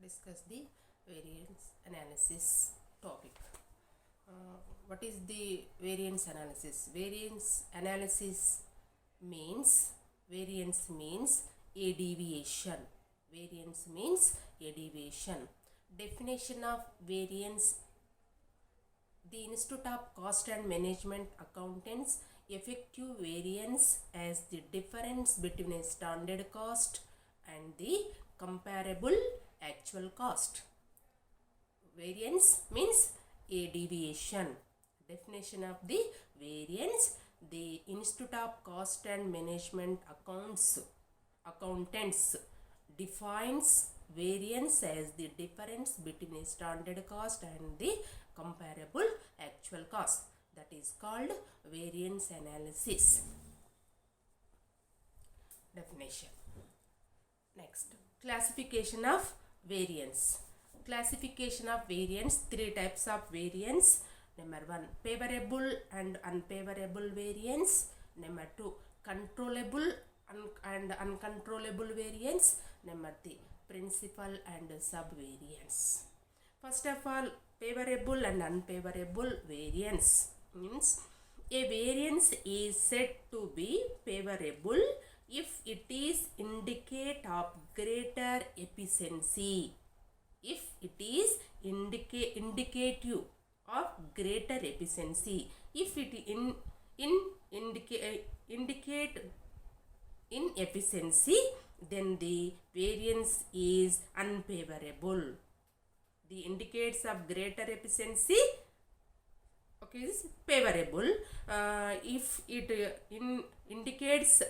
discuss the variance analysis topic. What is the variance analysis? Variance means a deviation. Variance means a deviation. Definition of variance: the Institute of Cost and Management Accountants effective variance as the difference between a standard cost and the comparable actual cost. Variance means a deviation. Definition of the variance: the Institute of Cost and Management Accountants defines variance as the difference between a standard cost and the comparable actual cost. That is called variance analysis. Definition. Next, classification of variance. Classification of variance: three types of variance. Number 1, favorable and unfavorable variance. Number 2, controllable and uncontrollable variance. Number 3, principal and subvariance. First of all, favorable and unfavorable variance means a variance is said to be favorable if it is indicate of greater efficiency. If it is indicative of greater efficiency. If it indicate inefficiency, then the variance is unfavorable. The indicates of greater efficiency, okay, is favorable. If it indicates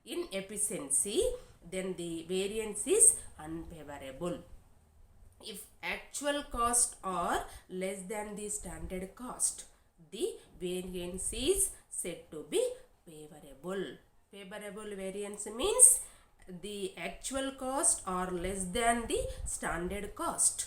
inefficiency, then the variance is unfavorable. If actual cost are less than the standard cost, the variance is said to be favorable. Favorable variance means the actual cost are less than the standard cost.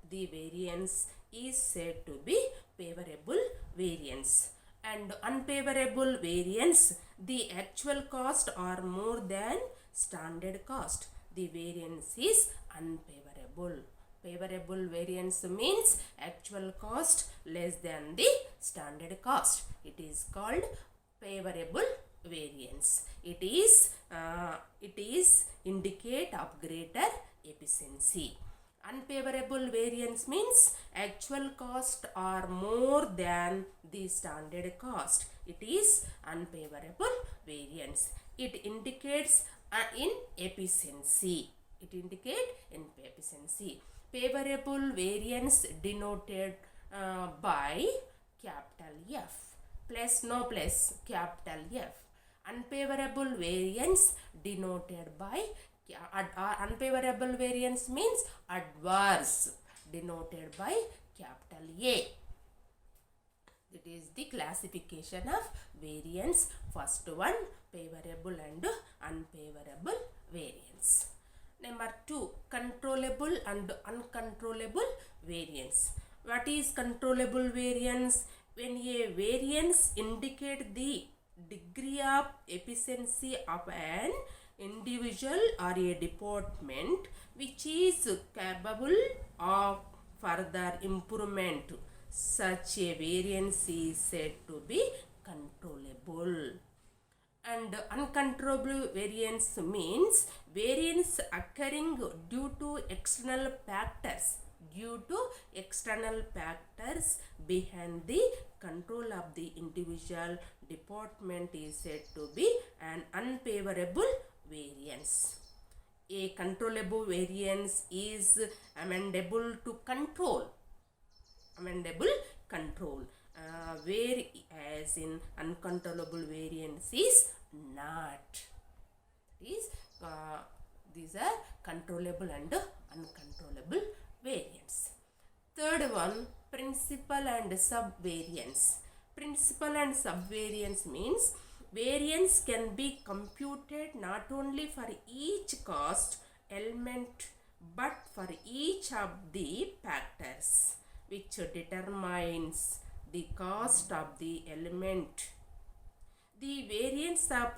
The variance is said to be favorable variance. And unfavorable variance: the actual cost are more than standard cost. The variance is unfavorable. Favorable variance means actual cost less than the standard cost. It is called favorable variance. It is indicate of greater efficiency. Unfavorable variance means actual cost are more than the standard cost. It is unfavorable variance. It indicates inefficiency. It indicates inefficiency. Favorable variance denoted by capital F, plus no plus, capital F. Unfavorable variance denoted by unfavorable variance means adverse, denoted by capital A. It is the classification of variance. First one, favorable and unfavorable variance. Number 2, controllable and uncontrollable variance. What is controllable variance? When a variance indicates the degree of efficiency of an individual or a department which is capable of further improvement, such a variance is said to be controllable. And uncontrollable variance means variance occurring due to external factors behind the control of the individual department is said to be an unfavorable variance. A controllable variance is amendable to control. Whereas in uncontrollable variance is not. These are controllable and uncontrollable variance. Third one, principal and subvariance. Principal and subvariance means variance can be computed not only for each cost element but for each of the factors which determines the cost of the element. The variance of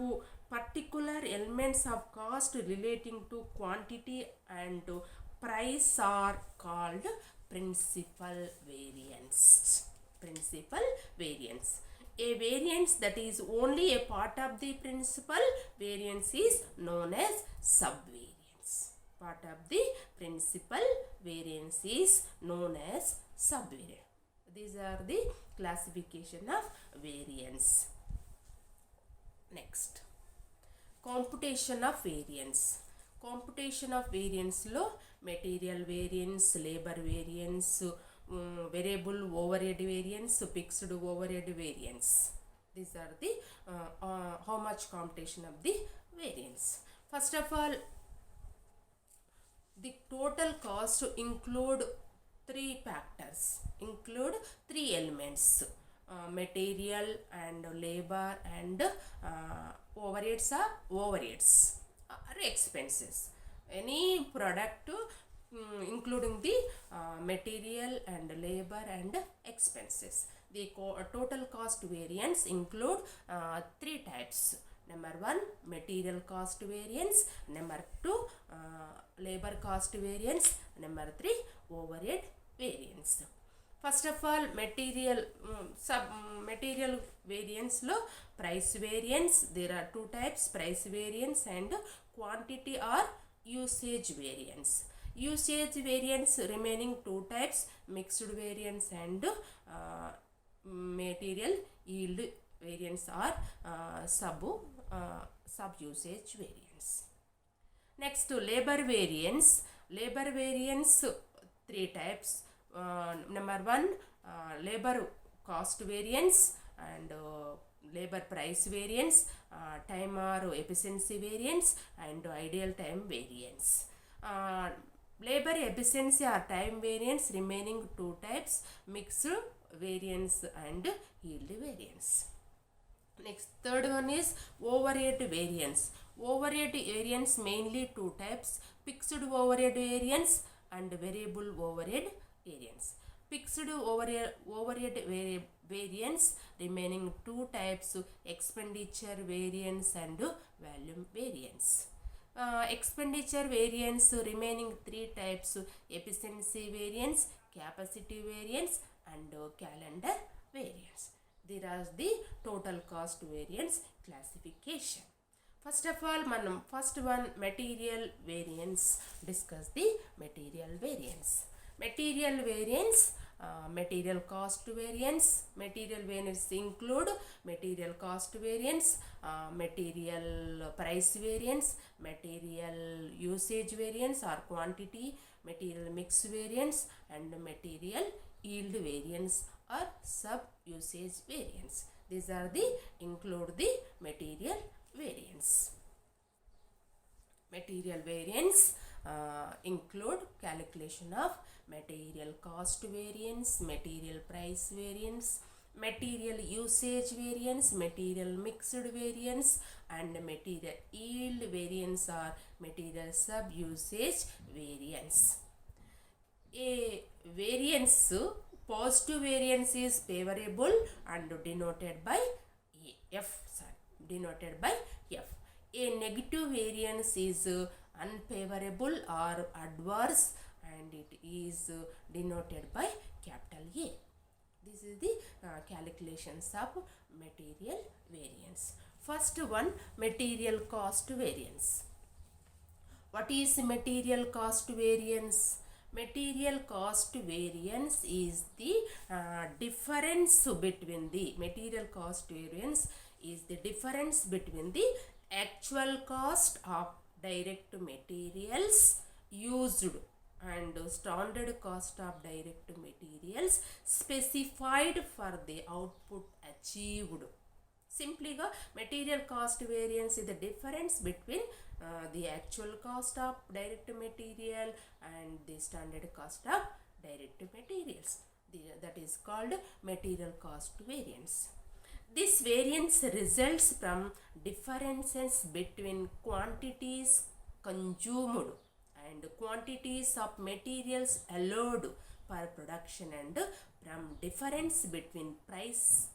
particular elements of cost relating to quantity and price are called principal variance. Principal variance. A variance that is only a part of the principal variance is known as subvariance. Part of the principal variance is known as subvariance. These are the classification of variance. Next, computation of variance. Computation of variance lo material variance, labor variance, variable overhead variance, fixed overhead variance. These are the how much computation of the variance. First of all, the total cost include three factors, include three elements, material and labor and overheads are overheads or expenses. Any product including the material and labor and expenses. The total cost variance include three types. Number 1, material cost variance. Number 2, labor cost variance. Number 3, overhead variance. First of all, material material variance lo price variance. There are two types, price variance and quantity or usage variance. Usage variance remaining two types, mixed variance and material yield variance or sub usage variance. Next, labor variance. Labor variance three types. Number 1, labor cost variance and labor price variance, time or efficiency variance and ideal time variance. Labor efficiency or time variance remaining two types, mixed variance and yield variance. Next, third one is overhead variance. Overhead variance mainly two types, fixed overhead variance and variable overhead variance. Fixed overhead variance remaining two types, expenditure variance and volume variance. Expenditure variance remaining three types, efficiency variance, capacity variance and calendar variance. There is the total cost variance classification. First of all, manam first one material variance. Discuss the material variance. Material variance, material cost variance. Material variance include material cost variance, material price variance, material usage variance or quantity, material mix variance and material yield variance or sub usage variance. These are the include the material variance. Material variance include calculation of material cost variance, material price variance, material usage variance, material mixed variance and material yield variance or material sub usage variance. A variance, positive variance is favorable and denoted by F. Denoted by F. A negative variance is unfavorable or adverse and it is denoted by capital A. This is the calculations of material variance. First one, material cost variance. What is material cost variance? Material cost variance is the difference between the material cost variance is the difference between the actual cost of direct materials used and standard cost of direct materials specified for the output achieved. Simply, material cost variance is the difference between the actual cost of direct material and the standard cost of direct materials. That is called material cost variance. This variance results from differences between quantities consumed and quantities of materials allowed for production and from difference between prices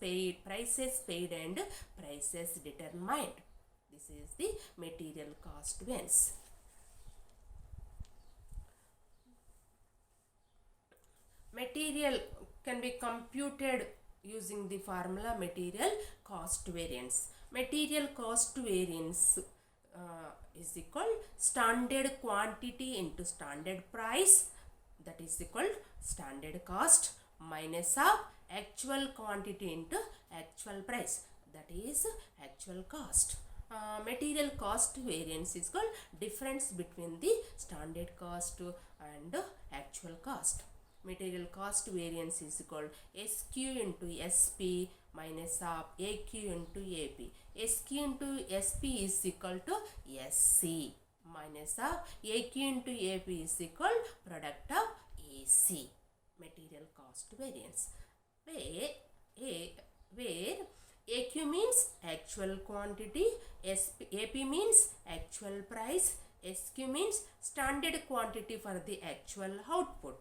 paid and prices determined. This is the material cost variance. material can be computed using the formula material cost variance. Material cost variance is equal standard quantity into standard price, that is equal standard cost, minus of actual quantity into actual price, that is actual cost. Material cost variance is called difference between the standard cost and actual cost. Material cost variance is equal SQ into SP minus of AQ into AP. SQ into SP is equal to SC minus of AQ into AP is equal product of AC. Material cost variance, where AQ means actual quantity, AP means actual price, SQ means standard quantity for the actual output,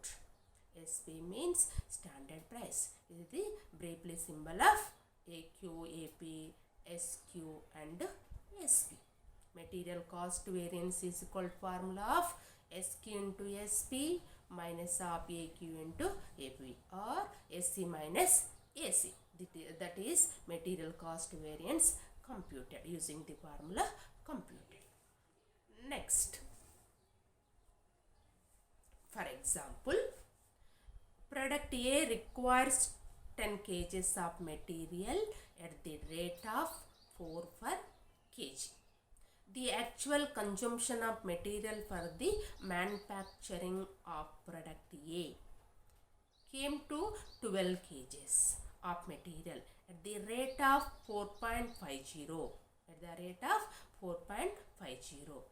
SP means standard price. This is the briefly symbol of AQ, AP, SQ and SP. Material cost variance is equal formula of SQ into SP minus of AQ into AP or SC minus AC. That is material cost variance computed using the formula computed. Next, for example, product A requires 10 kgs of material at the rate of 4 per kg. The actual consumption of material for the manufacturing of product A came to 12 kgs of material at the rate of 4.50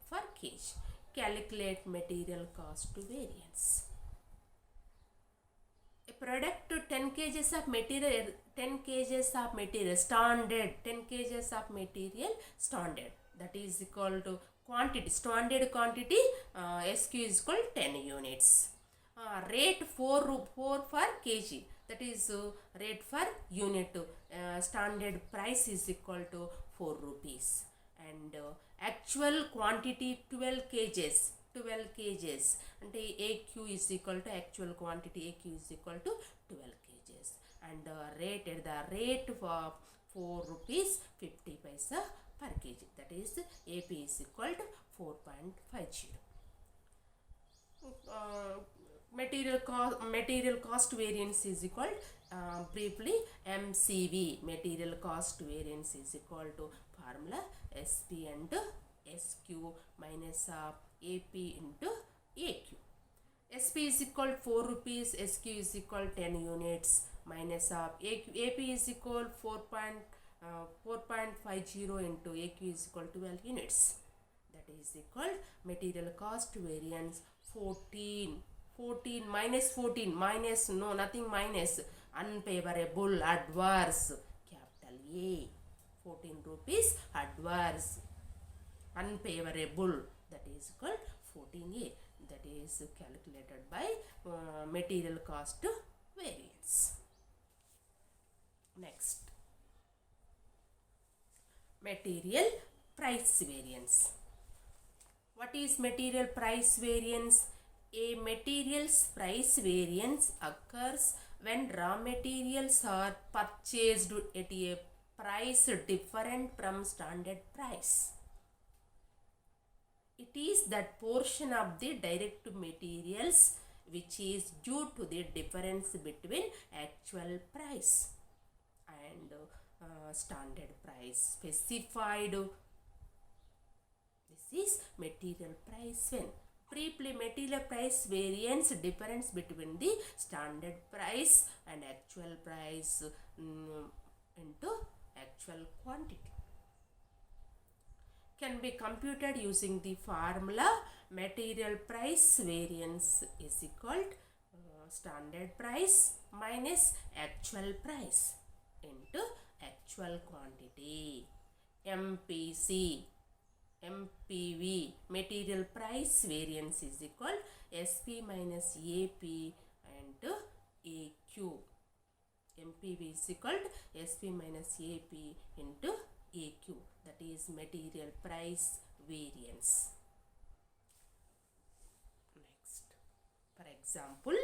per kg. Calculate material cost variance. A product to 10 kgs of material, 10 kgs of material standard, 10 kgs of material standard, that is equal to quantity, standard quantity SQ is equal 10 units. Rate 4 per kg, that is rate per unit. Standard price is equal to 4 rupees and actual quantity 12 kgs అంటే AQ is equal to actual quantity, AQ is equal to 12 kgs and rate at the rate for 4 rupees 50 paisa per kg, that is AP is equal to 4.50. Material cost variance is equal briefly MCV, material cost variance is equal to formula SP and SQ minus AP into AQ. SP is equal 4 rupees, SQ is equal 10 units minus AP is equal 4.50 into AQ is equal 12 units, that is equal material cost variance 14 minus 14 minus, no, nothing minus, unfavorable, adverse, capital A, 14 rupees adverse, unfavorable, that is equal 14A. That is calculated by material cost variance. Next, material price variance. What is material price variance? A material's price variance occurs when raw materials are purchased at a price different from standard price. It is that portion of the direct materials which is due to the difference between actual price and standard price specified. This is material price when briefly material price variance difference between the standard price and actual price into actual quantity can be computed using the formula material price variance is equal to standard price minus actual price into actual quantity. MPV, material price variance is equal SP minus AP into AQ. MPV is equal to SP minus AP into AQ, that is material price variance. Next, for example,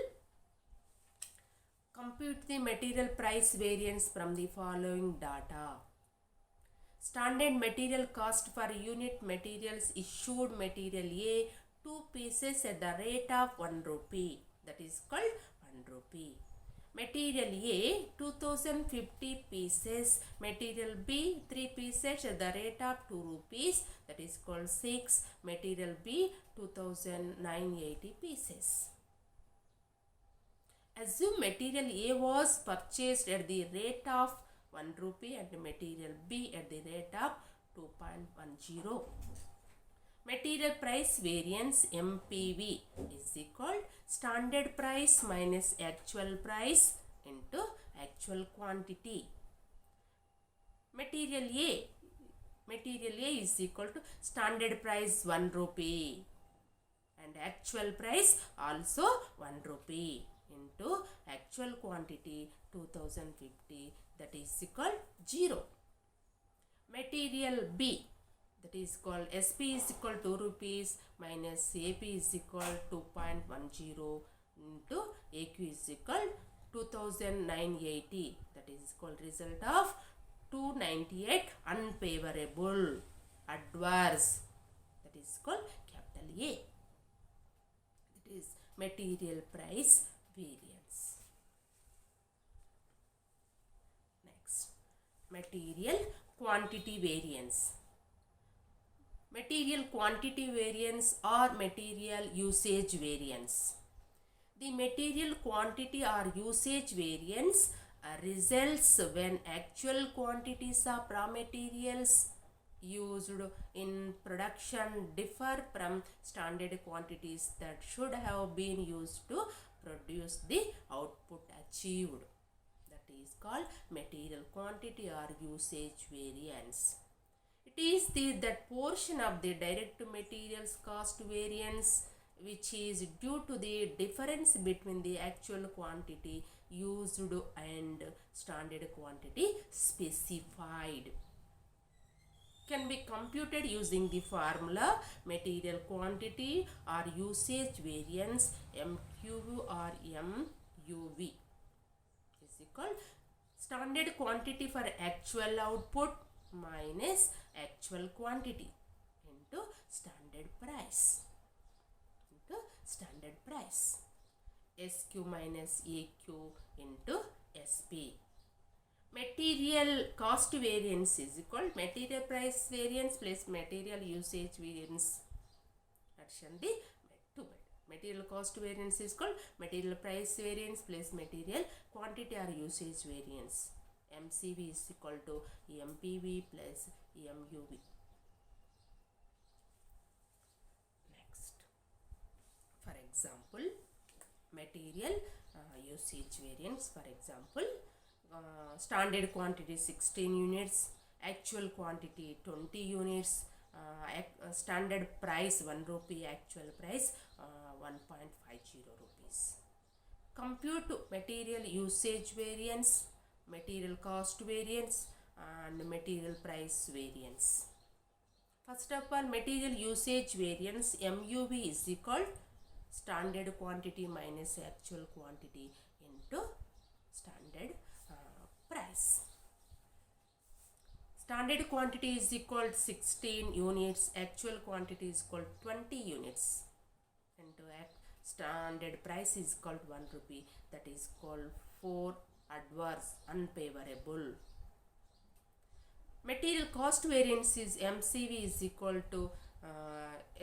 Compute the material price variance from the following data. Standard material cost for unit materials issued material A 2 pieces at the rate of 1 rupee, that is called 1 rupee. Material A 2050 pieces, material B 3 pieces at the rate of 2 rupees, that is called 6. Material B 2980 pieces. Assume material A was purchased at the rate of 1 rupee and material B at the rate of 2.10. Material price variance MPV is equal standard price minus actual price into actual quantity. Material A is equal to standard price 1 rupee and actual price also 1 rupee into actual quantity 2050, that is equal 0. Material B, that is called SP is equal 2 rupees minus AP is equal 2.10 into AQ is equal 2980, that is called result of 298 unfavorable adverse, that is called capital A. That is material price variance. Next, material quantity variance. Material quantity variance or material usage variance. The material quantity or usage variance results when actual quantities of raw materials used in production differ from standard quantities that should have been used to produce the output achieved. That is called material quantity or usage variance. It is that portion of the direct materials cost variance which is due to the difference between the actual quantity used and standard quantity specified. Can be computed using the formula material quantity or usage variance MQV or MUV is equal standard quantity for actual output minus actual quantity into standard price SQ minus AQ into SP. Material cost variance is equal material price variance plus material usage variance. Addition the two. Material cost variance is called material price variance plus material quantity or usage variance. MCV is equal to MPV plus MUV. Next, for example, material usage variance. For example, standard quantity 16 units, actual quantity 20 units, standard price 1 rupee, actual price 1.50 rupees. Compute material usage variance, material cost variance and material price variance. First of all, material usage variance MUV is equal standard quantity minus actual quantity into standard price. Standard quantity is equal 16 units, actual quantity is equal 20 units into standard price is called 1 rupee, that is called 4 adverse unfavorable. Material cost variance is MCV is equal to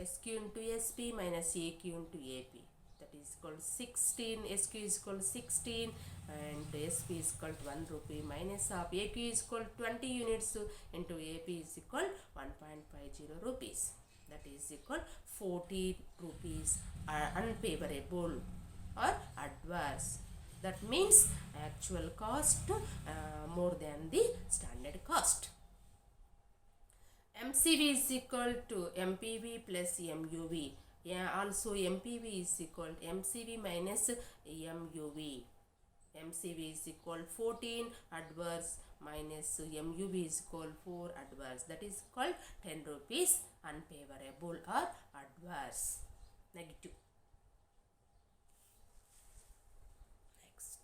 SQ into SP minus AQ into AP, that is called 16. SQ is called 16 and SP is called 1 rupee minus of AQ is called 20 units into AP is equal 1.50 rupees, that is equal 40 rupees unfavorable or adverse. That means actual cost more than the standard cost. MCV is equal to MPV plus MUV. Also MPV is equal to MCV minus MUV. MCV is equal 14 adverse minus MUV is equal 4 adverse, that is called 10 rupees unfavorable or adverse, negative. Next,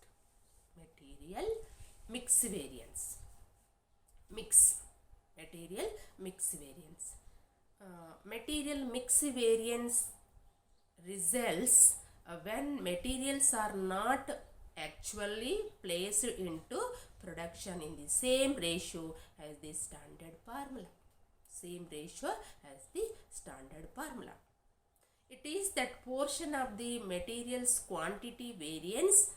mix variance. Material mix variance. Material mix variance results when materials are not actually placed into production in the same ratio as the standard formula. Same ratio as the standard formula. It is that portion of the material's quantity variance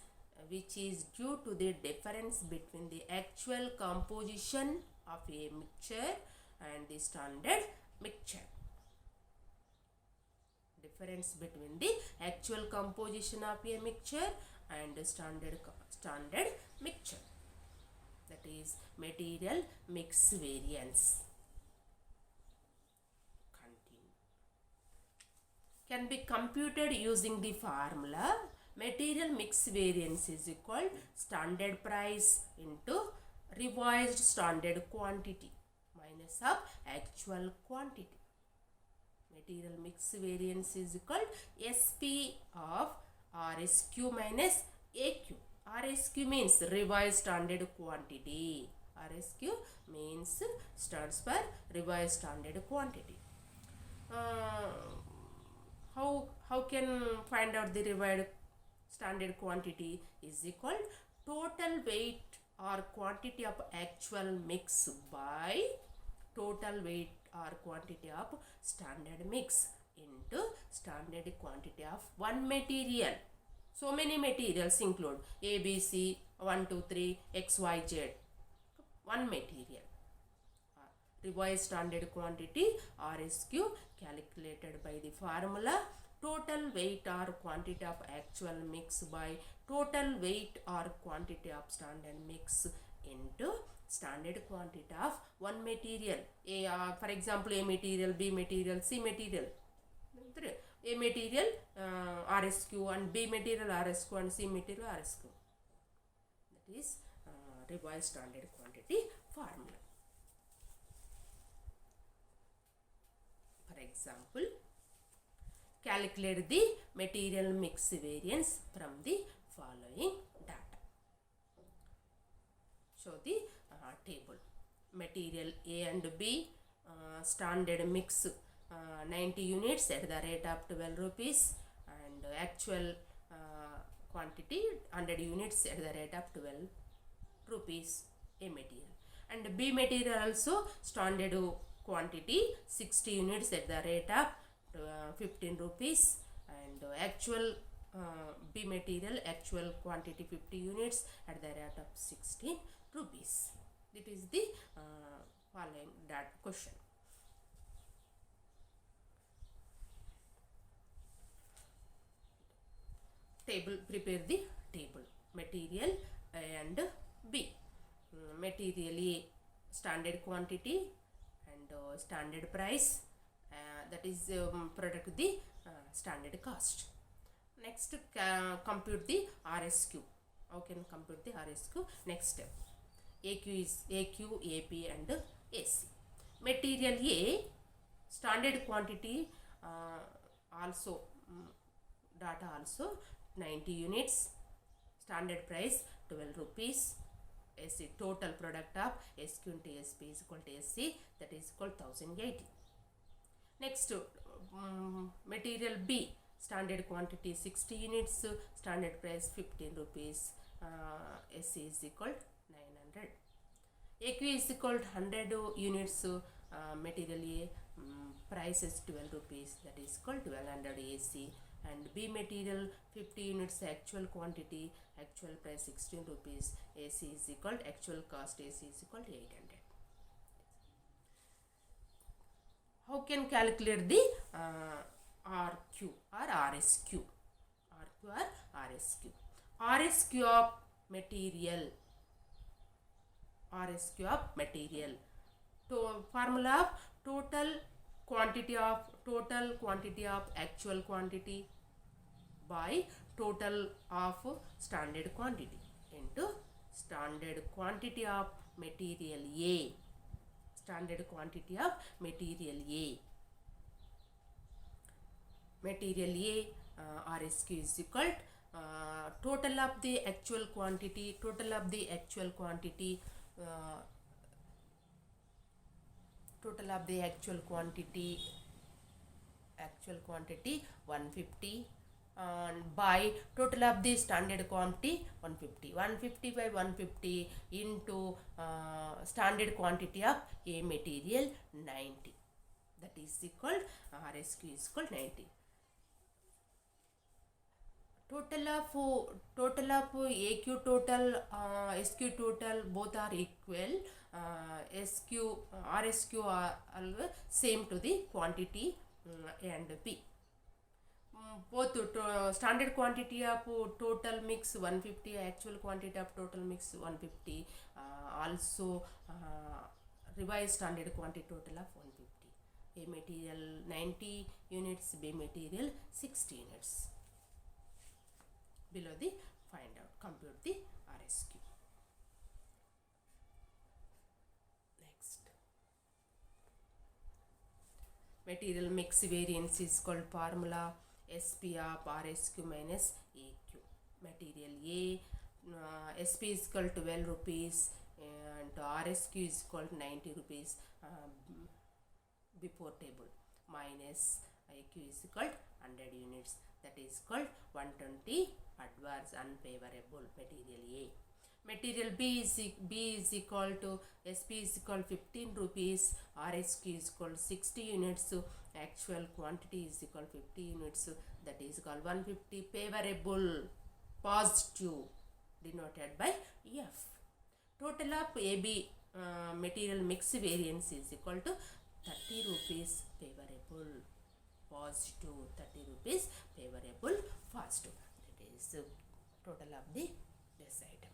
which is due to the difference between the actual composition of a mixture and the standard mixture. Difference between the actual composition of a mixture and the standard mixture. That is material mix variance. Continue. Can be computed using the formula material mix variance is equal standard price into revised standard quantity minus of actual quantity. Material mix variance is equal SP of RSQ minus AQ. RSQ means revised standard quantity. RSQ means stands for revised standard quantity. How can find out the revised standard quantity is equal total weight or quantity of actual mix by total weight or quantity of standard mix into standard quantity of one material. So many materials include A, B, C, 1, 2, 3, X, Y, Z. One material. Revised standard quantity RSQ calculated by the formula total weight or quantity of actual mix by total weight or quantity of standard mix into standard quantity of one material. For example, A material, B material, C material. A material RSQ and B material RSQ and C material RSQ. That is revised standard quantity formula. For example, calculate the material mix variance from the following data. Show the table. Material A and B standard mix 90 units at the rate of 12 rupees and actual quantity 100 units at the rate of 12 rupees A material. And B material also standard quantity 60 units at the rate of 15 rupees and actual B material actual quantity 50 units at the rate of 16 rupees. It is the following that question. Table, prepare the table. Material A and B. Material A standard quantity and standard price. That is product the standard cost. Next compute the RSQ. How can compute the RSQ? Next step. AQ is AQ, AP and AC. Material A standard quantity also data also 90 units. Standard price 12 rupees. AC total product of SQ into SP is equal to SC, that is equal to 1080. Next material B standard quantity 60 units, standard price 15 rupees, SC is equal to 900. AQ is equal to 100 units, material A price is 12 rupees, that is equal to 1200 AC. And B material 50 units actual quantity, actual price 16 rupees, AC is equal to actual cost, AC is equal to 800. How can calculate the RQ or RSQ? RQ or RSQ. RSQ of material. RSQ of material. Formula of total quantity of actual quantity by total of standard quantity into standard quantity of material A. Standard quantity of material A. Material A RSQ is equal to total of the actual quantity, total of the actual quantity, total of the actual quantity 150, and by total of the standard quantity 150. 150 by 150 into standard quantity of a material 90, that is equal RSQ is equal 90. Total of AQ total, SQ total, both are equal. SQ RSQ are same to the quantity and P. Both standard quantity of total mix 150, actual quantity of total mix 150, also revised standard quantity total of 150. A material 90 units, B material 60 units. Below the find out, compute the RSQ. Next, material mix variance is called formula SP of RSQ minus AQ. Material A, SP is equal to 12 rupees and RSQ is equal to 90 rupees before table, minus AQ is equal to 100 units, that is called 120 adverse unfavorable material A. Material B is equal to SP is equal to 15 rupees, RSQ is equal to 60 units, actual quantity is equal to 50 units, that is called 150 favorable positive denoted by F. Total of AB material mix variance is equal to 30 rupees favorable positive, 30 rupees favorable positive, that is total of the this item.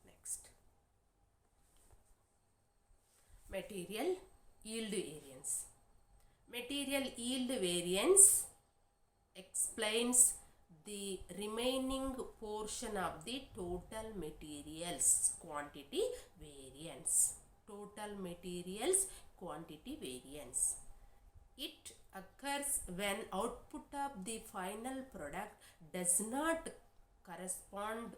Next, material yield variance. Material yield variance explains the remaining portion of the total materials quantity variance. Total materials quantity variance. It occurs when output of the final product does not correspond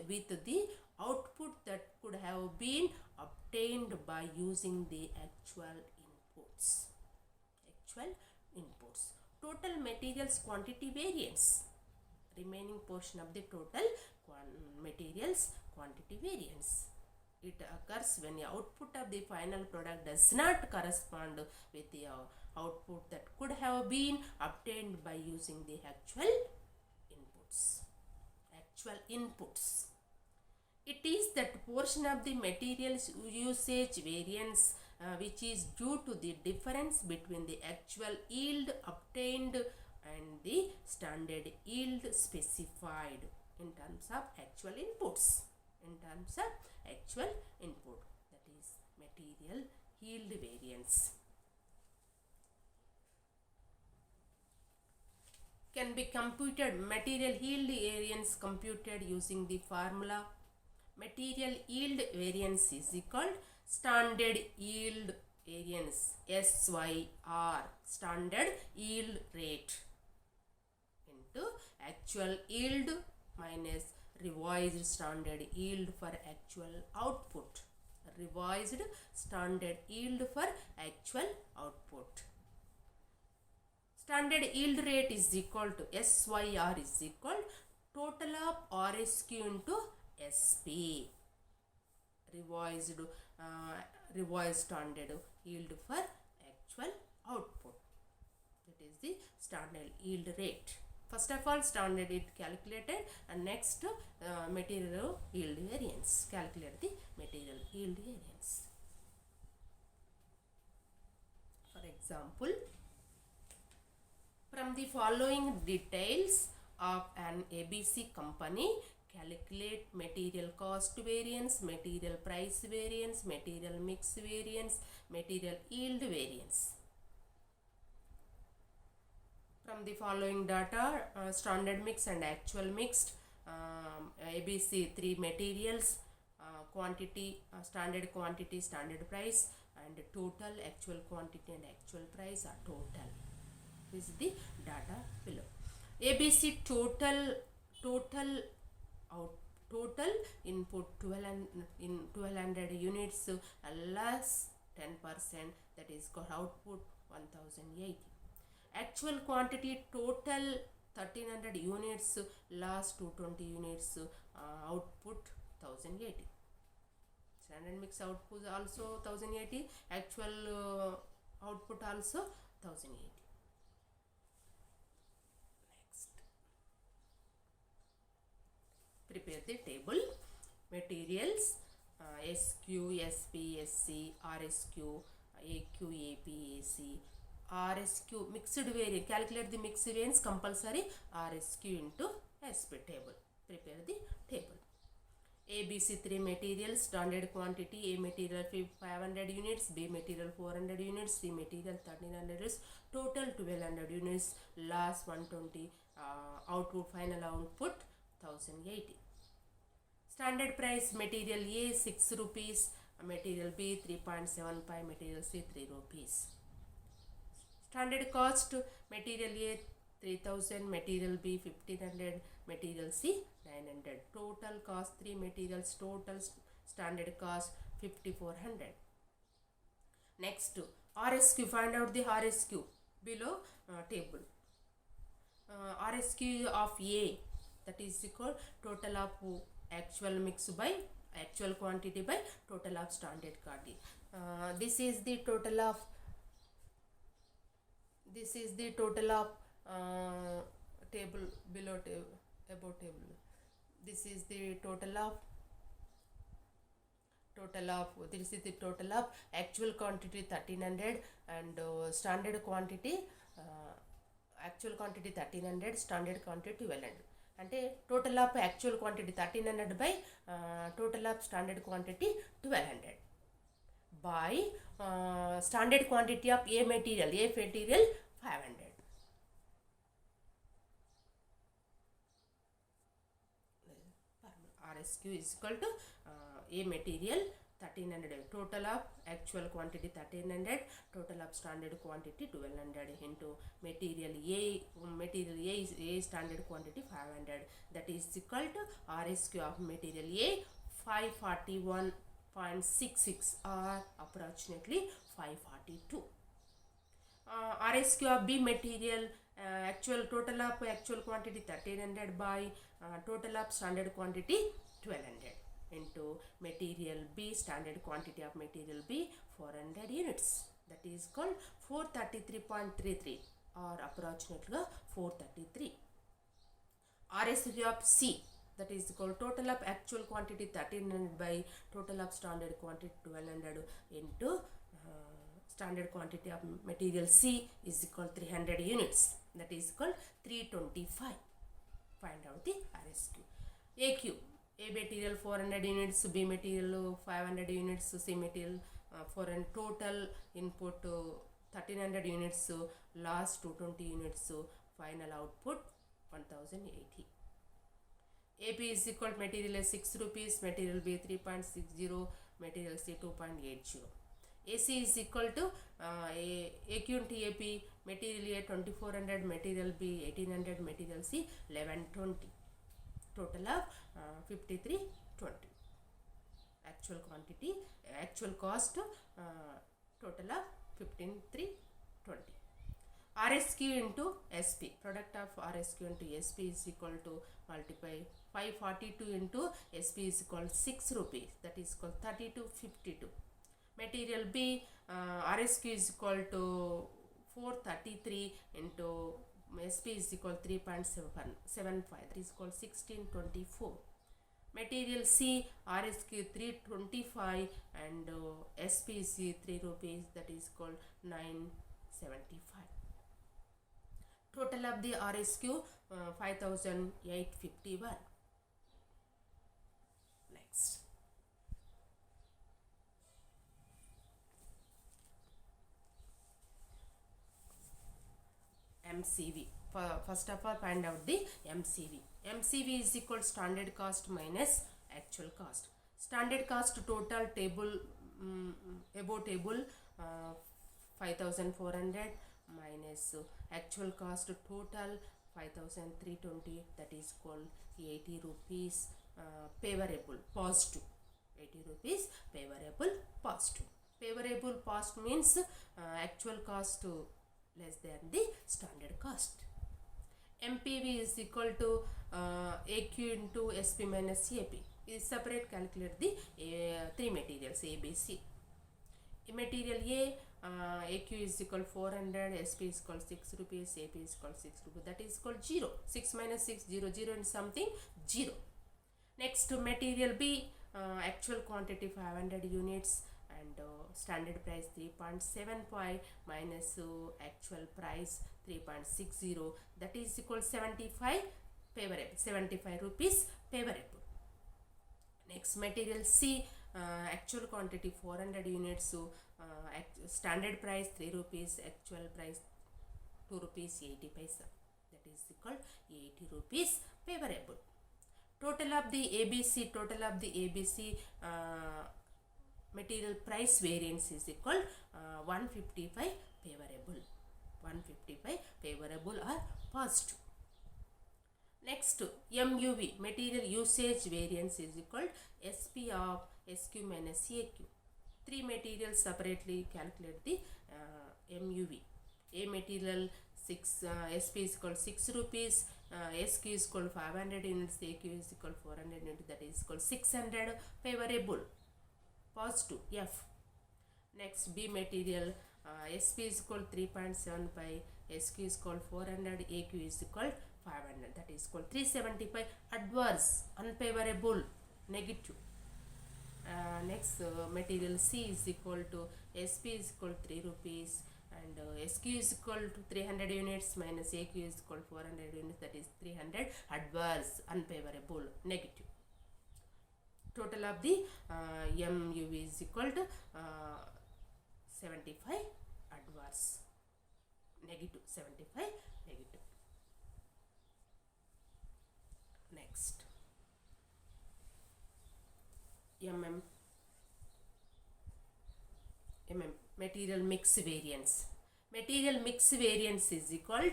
with the output that could have been obtained by using the actual inputs. Total materials quantity variance. Remaining portion of the total materials quantity variance. It occurs when the output of the final product does not correspond with the output that could have been obtained by using the actual inputs. It is that portion of the materials usage variance which is due to the difference between the actual yield obtained and the standard yield specified in terms of actual inputs. That is material yield variance. Can be computed, material yield variance computed using the formula material yield variance is equal standard yield variance SYR, standard yield rate, into actual yield minus revised standard yield for actual output. Revised standard yield for actual output. Standard yield rate is equal to SYR is equal total of RSQ into SP. Revised standard yield for actual output. That is the standard yield rate. First of all, standard yield calculated, and next material yield variance. Calculate the material yield variance. For example, from the following details of an ABC company, calculate material cost variance, material price variance, material mix variance, material yield variance. From the following data, standard mix and actual mixed, ABC 3 materials, quantity, standard quantity, standard price, and total actual quantity and actual price are total. This is the data below. ABC total input 1200 units less 10%, that is called output 1080. Actual quantity total 1300 units last 220 units output 1080. Standard mix output also 1080, actual output also 1080. Next, prepare the table. Materials SQ, SP, SC, RSQ, AQ, AP, AC, RSQ mixed variance. Calculate the mixed variance compulsory RSQ into SP table. Prepare the table. ABC 3 materials, standard quantity, A material 500 units, B material 400 units, C material 1300 units, total 1200 units, last 120, output final output 1080. Standard price material A 6 rupees, material B 3.75, material C 3 rupees. Standard cost material A 3000, material B 1500, material C 900. Total cost 3 materials, total standard cost 5400. Next, RSQ, find out the RSQ below table. RSQ of A, that is equal total of actual mix by actual quantity by total of standard quantity. This is the total of table below above table. This is the total of actual quantity 1300 and standard quantity actual quantity 1300, standard quantity 1200. అంటే total of actual quantity 1300 by total of standard quantity 1200 by standard quantity of A material 500. RSQ is equal to A material 1300, total of actual quantity 1300, total of standard quantity 1200 into material A is A standard quantity 500, that is equal to RSQ of material A 541.66 or approximately 542. RSQ of B material actual total of actual quantity 1300 by total of standard quantity 1200 into material B standard quantity of material B 400 units, that is called 433.33 or approximately 433. RSQ of C, that is called total of actual quantity 1300 by total of standard quantity 1200 into standard quantity of material C is equal 300 units, that is called 325. Find out the RSQ. AQ, A material 400 units, B material 500 units, C material for a total input 1300 units, last 220 units, final output 1080. AP is equal to material A 6 rupees, material B 3.60, material C 2.80. AC is equal to AQ into AP, material A 2400, material B 1800, material C 1120. Total of 5320. Actual quantity, actual cost, total of 15320. RSQ into SP, product of RSQ into SP is equal to multiply 542 into SP is equal to 6 rupees, that is equal 3252. Material B RSQ is equal to 433 into SP is equal 3.75, that is equal 1624. Material C RSQ 325 and SP is 3 rupees, that is called 975. Total of the RSQ 5851. Next, MCV. First of all, find out the MCV. MCV is equal to standard cost minus actual cost. Standard cost total table, above table, 5400 minus actual cost total 5320, that is called 80 rupees favorable positive. 80 rupees favorable positive. Favorable cost means actual cost less than the standard cost. MPV is equal to AQ into SP minus AP. Is separate, calculate the three materials A, B, C. Material A, AQ is equal 400, SP is equal 6 rupees, AP is equal 6 rupees. That is called 0. 6 minus 6, 0, 0 and something, 0. Next, material B, actual quantity 500 units and standard price 3.75 minus actual price 3.60, that is equal 75 favorable, 75 rupees favorable. Next, material C, actual quantity 400 units, so standard price 3 rupees, actual price 2 rupees 80 paisa, that is equal 80 rupees favorable. Total of the ABC material price variance is equal 155 favorable. 155 favorable or positive. Next, MUV material usage variance is equal SP of SQ minus AQ. Three materials separately calculate the MUV. A material 6 SP is equal 6 rupees, SQ is equal 500 units, AQ is equal 400 units, that is equal 600 favorable positive F. Next, B material, SP is equal 3.75, SQ is equal 400, AQ is equal 500, that is equal 375 adverse, unfavorable, negative. Next, material C is equal to SP is equal 3 rupees and SQ is equal to 300 units minus AQ is equal 400 units, that is 300 adverse, unfavorable, negative. Total of the MUV is equal to 75 adverse, negative, 75 negative. Next, material mix variance. Material mix variance is equal to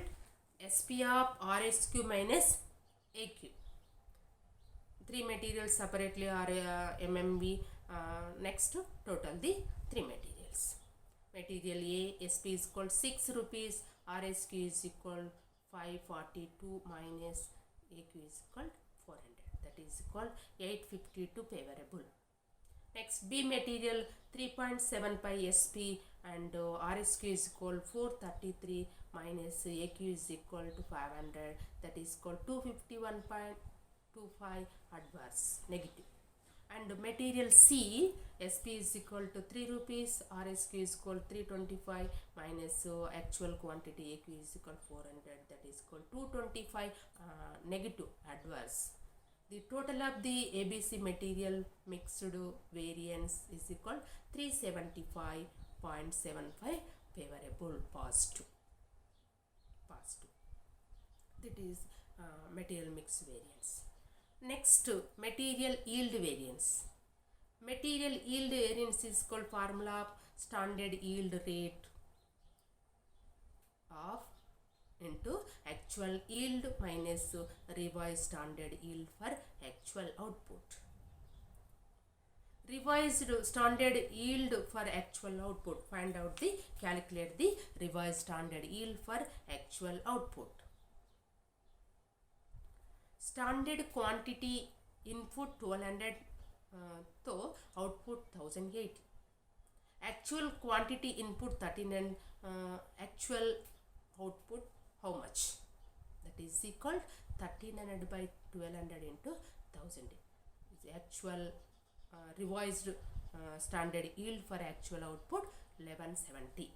SP of RSQ minus AQ. Three materials separately are MMV. Next, total the three materials. Material A, SP is equal 6 rupees, RSQ is equal 542 minus AQ is equal 400, that is equal 852 favorable. Next, B material 3.75 SP and RSQ is equal 433 minus AQ is equal to 500, that is equal 251.25 adverse, negative. And material C, SP is equal to 3 rupees, RSQ is equal 325 minus actual quantity AQ is equal 400, that is equal 225 negative adverse. The total of the ABC material mixed variance is equal 375.75 favorable, positive. That is material mix variance. Next, material yield variance. Material yield variance is called formula of standard yield rate of into actual yield minus revised standard yield for actual output. Revised standard yield for actual output. Find out the, calculate the revised standard yield for actual output. Standard quantity input 1200 to output 1080. Actual quantity input 13 and actual output how much? That is equal 1300 by 1200 into 1000. Is actual revised standard yield for actual output 1170.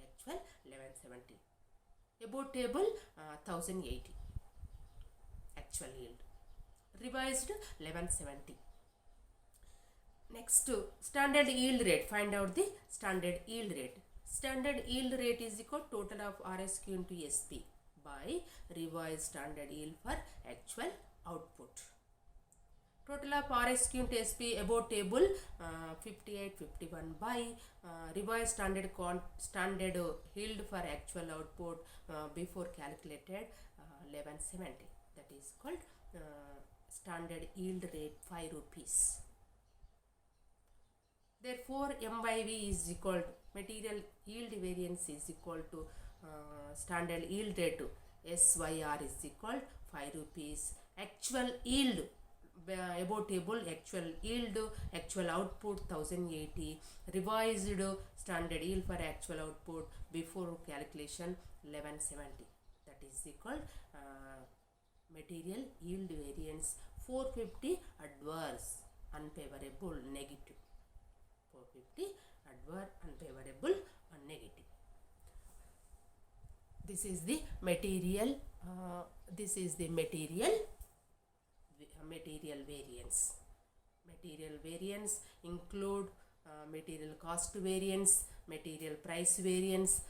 Actual 1170. Above table 1080. Actual yield. Revised 1170. Next, standard yield rate. Find out the standard yield rate. Standard yield rate is equal total of RSQ into SP by revised standard yield for actual output. Total of RSQ into SP above table 58, 51 by revised standard yield for actual output before calculated 1170. That is called standard yield rate 5 rupees. Therefore, M by V is equal to material yield variance is equal to standard yield rate SYR is equal 5 rupees. Actual yield above table actual yield actual output 1080, revised standard yield for actual output before calculation 1170. That is equal material yield variance 450 adverse, unfavorable, negative. 450 adverse, unfavorable, or negative. This is the material variance. Material variance include material cost variance, material price variance,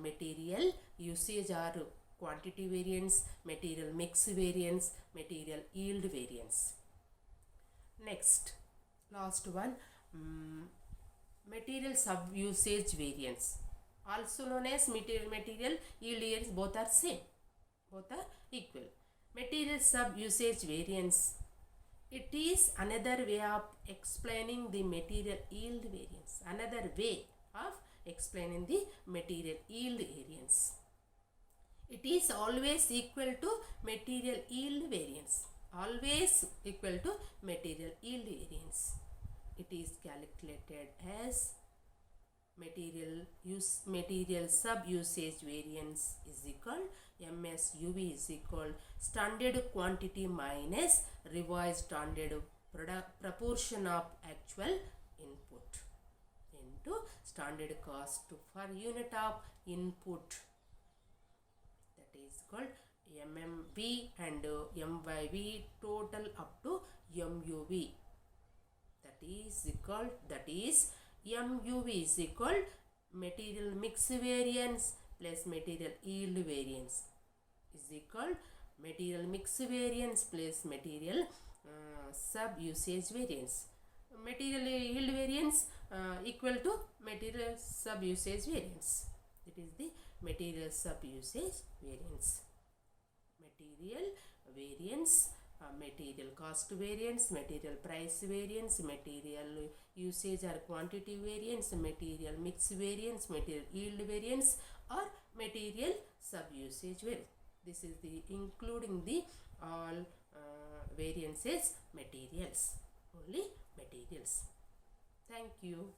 material usage or quantity variance, material mix variance, material yield variance. Next, last one, material sub-usage variance, also known as material yield variance. Both are same, both are equal. Material sub-usage variance, it is another way of explaining the material yield variance. Another way of explaining the material yield variance. It is always equal to material yield variance. Always equal to material yield variance. It is calculated as material sub usage variance is equal MSUV is equal standard quantity minus revised standard proportion of actual input into standard cost per unit of input. That is called MMV and MYV total up to MUV. That is MUV is equal material mix variance plus material yield variance is equal material mix variance plus material sub usage variance. Material yield variance equal to material sub usage variance. It is the material sub usage variance. Material variance, material cost variance, material price variance, material usage or quantity variance, material mix variance, material yield variance, or material sub usage variance. This is the including the all variances materials, only materials. Thank you.